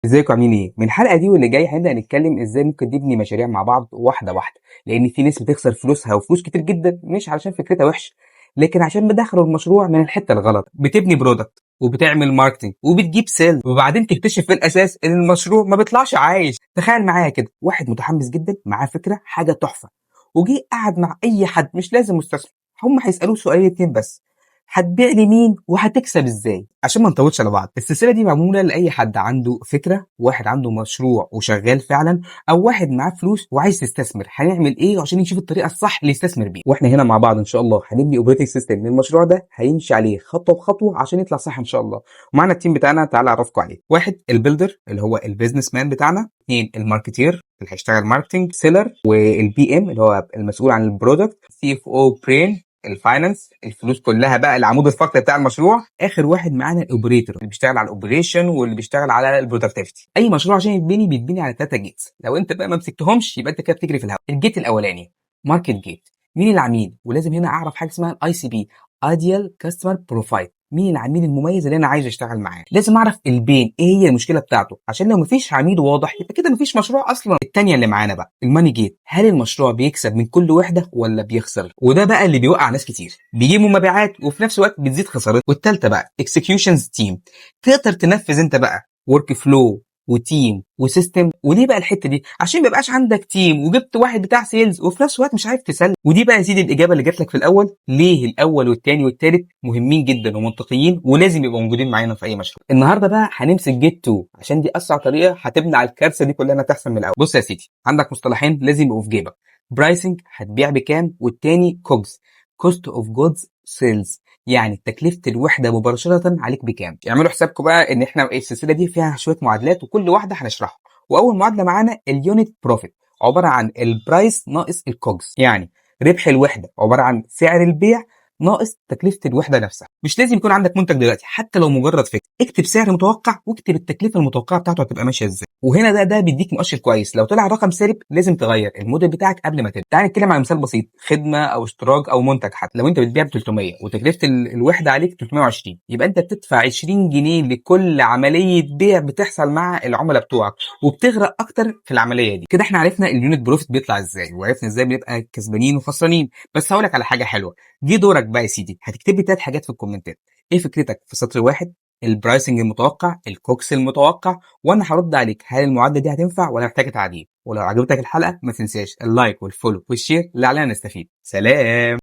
ازيكم عاملين ايه؟ من الحلقه دي واللي جاي هنبدا نتكلم ازاي ممكن نبني مشاريع مع بعض واحده واحده، لان في ناس بتخسر فلوسها وفلوس كتير جدا مش علشان فكرتها وحشه، لكن عشان بدخلوا المشروع من الحته الغلط. بتبني برودكت وبتعمل ماركتنج وبتجيب سيل وبعدين تكتشف في الاساس ان المشروع ما بيطلعش عايش. تخيل معايا كده واحد متحمس جدا معاه فكره حاجه تحفه، وجي قعد مع اي حد مش لازم مستثمر، هم هيسالوه سؤالين اتنين بس: هتبيع لمين وهتكسب ازاي؟ عشان ما نطولش على بعض، السلسله دي معموله لاي حد عنده فكره، واحد عنده مشروع وشغال فعلا، او واحد معاه فلوس وعايز يستثمر. هنعمل ايه عشان نشوف الطريقه الصح اللي يستثمر بيها؟ واحنا هنا مع بعض ان شاء الله هنبني اوبريتنج سيستم للمشروع ده هيمشي عليه خطوه بخطوه عشان يطلع صح ان شاء الله. ومعنا التيم بتاعنا، تعالى اعرفكم عليه. واحد البيلدر اللي هو البيزنس مان بتاعنا، اثنين الماركتير اللي هيشتغل ماركتنج، سيلر والبي ام اللي هو المسؤول عن البرودكت، سي اف او برين الفاينانس، الفلوس كلها بقى العمود الفقري بتاع المشروع. اخر واحد معانا الاوبريتور اللي بيشتغل على الاوبريشن واللي بيشتغل على البرودكتيفيتي. اي مشروع عشان يتبني بيتبني على 3 جيتس، لو انت بقى ما مسكتهمش يبقى انت كده بتجري في الهواء. الجيت الاولاني ماركت جيت، مين العميل؟ ولازم هنا اعرف حاجه اسمها الاي سي بي، ايديال كاستمر بروفايل، مين العميل المميز اللي انا عايز اشتغل معاه. لازم اعرف البين ايه هي المشكله بتاعته، عشان لو مفيش عميل واضح يبقى كده مفيش مشروع اصلا. الثانيه اللي معانا بقى الماني جيت، هل المشروع بيكسب من كل وحده ولا بيخسر؟ وده بقى اللي بيوقع ناس كتير، بيجيبوا مبيعات وفي نفس الوقت بتزيد خسارات. والثالثه بقى اكسكيوشنز تيم، تقدر تنفذ انت بقى ورك فلو وتيم وسيستم. ودي بقى الحته دي عشان ما يبقاش عندك تيم وجبت واحد بتاع سيلز وفي نفس الوقت مش عارف تسلم. ودي بقى يا سيدي الاجابه اللي جات لك في الاول، ليه الاول والثاني والثالث مهمين جدا ومنطقيين ولازم يبقوا موجودين معانا في اي مشروع. النهارده بقى هنمسك جيت 2 عشان دي اسرع طريقه هتبني على الكارثه دي كلها انها تحصل من الاول. بص يا سيدي، عندك مصطلحين لازم يبقوا في جيبك: برايسنج هتبيع بكام، والتاني كوجز كوست اوف جودز سيلز، يعني تكلفه الوحده مباشره عليك بكام. اعملوا حسابكم بقى ان احنا السلسله دي فيها شويه معادلات وكل واحده هنشرحها. واول معادله معانا اليونت بروفيت، عباره عن البرايس ناقص الكوجز، يعني ربح الوحده عباره عن سعر البيع ناقص تكلفه الوحده نفسها. مش لازم يكون عندك منتج دلوقتي، حتى لو مجرد فكره، اكتب سعر متوقع واكتب التكلفه المتوقعه بتاعته هتبقى ماشيه ازاي. وهنا ده بيديك مؤشر كويس. لو طلع رقم سالب لازم تغير الموديل بتاعك قبل ما تبدا. تعال نتكلم عن مثال بسيط: خدمه او اشتراك او منتج. حتى لو انت بتبيع ب 300 وتكلفه الوحده عليك 320، يبقى انت بتدفع 20 جنيه لكل عمليه بيع بتحصل مع العملاء بتوعك، وبتغرق اكتر في العمليه دي. كده احنا عرفنا اليونت بروفيت بيطلع ازاي، وعرفنا ازاي بنبقى كسبانين وخسرانين. بس هقول لك على حاجه حلوه، دي دورك بقى يا سيدي. هتكتب لي 3 حاجات في الكومنتات: ايه فكرتك في سطر واحد، البرايسنج المتوقع، الكوكس المتوقع، وانا هرد عليك هل المعادله دي هتنفع ولا محتاجه تعديل. ولو عجبتك الحلقه ما تنساش اللايك والفولو والشير اللي علينا نستفيد. سلام.